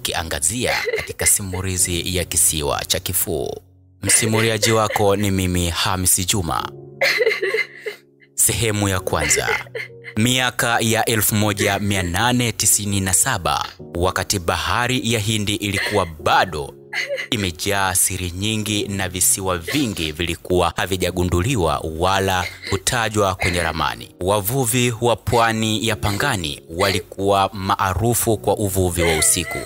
tukiangazia katika simulizi ya Kisiwa cha Kifuu. Msimuliaji wako ni mimi Hamisi Juma. Sehemu ya kwanza. Miaka ya 1897, wakati bahari ya Hindi ilikuwa bado imejaa siri nyingi na visiwa vingi vilikuwa havijagunduliwa wala kutajwa kwenye ramani. Wavuvi wa pwani ya Pangani walikuwa maarufu kwa uvuvi wa usiku,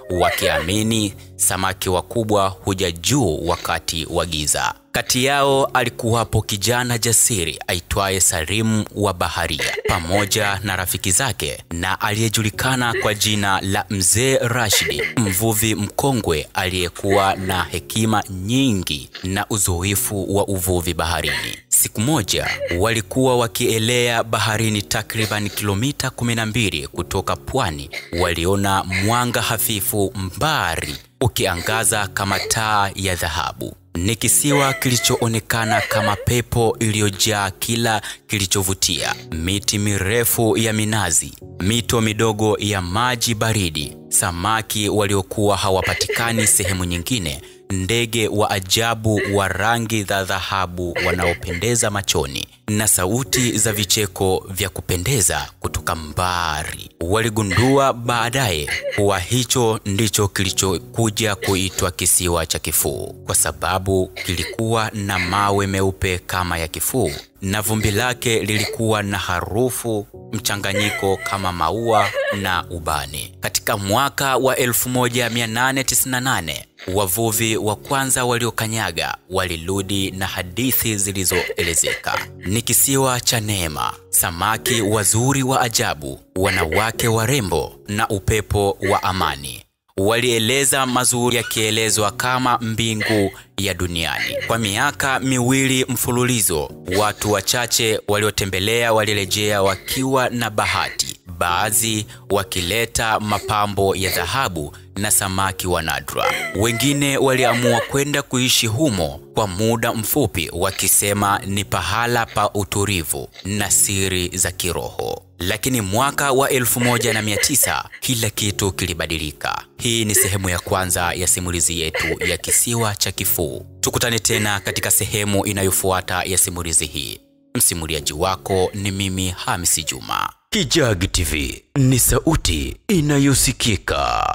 wakiamini samaki wakubwa huja juu wakati wa giza. Kati yao alikuwapo kijana jasiri aitwaye Salimu wa Baharia pamoja na rafiki zake, na aliyejulikana kwa jina la Mzee Rashidi, mvuvi mkongwe aliyekuwa na hekima nyingi na uzoefu wa uvuvi baharini. Siku moja walikuwa wakielea baharini takriban kilomita 12 kutoka pwani. Waliona mwanga hafifu mbali ukiangaza kama taa ya dhahabu. Ni kisiwa kilichoonekana kama pepo iliyojaa kila kilichovutia: miti mirefu ya minazi, mito midogo ya maji baridi, samaki waliokuwa hawapatikani sehemu nyingine, ndege wa ajabu wa rangi za dhahabu wanaopendeza machoni, na sauti za vicheko vya kupendeza kutoka mbali. Waligundua baadaye kuwa hicho ndicho kilichokuja kuitwa Kisiwa cha Kifuu, kwa sababu kilikuwa na mawe meupe kama ya kifuu, na vumbi lake lilikuwa na harufu mchanganyiko kama maua na ubani. Katika mwaka wa 1898, wavuvi wa kwanza waliokanyaga walirudi na hadithi zilizoelezeka. Ni kisiwa cha neema, samaki wazuri wa ajabu, wanawake warembo na upepo wa amani. Walieleza mazuri yakielezwa kama mbingu ya duniani. Kwa miaka miwili mfululizo, watu wachache waliotembelea walirejea wakiwa na bahati, baadhi wakileta mapambo ya dhahabu na samaki wa nadra. Wengine waliamua kwenda kuishi humo kwa muda mfupi, wakisema ni pahala pa utulivu na siri za kiroho. Lakini mwaka wa 1900 kila kitu kilibadilika. Hii ni sehemu ya kwanza ya simulizi yetu ya Kisiwa cha Kifuu. Tukutane tena katika sehemu inayofuata ya simulizi hii. Msimuliaji wako ni mimi Hamisi Juma. Kijagi TV ni sauti inayosikika.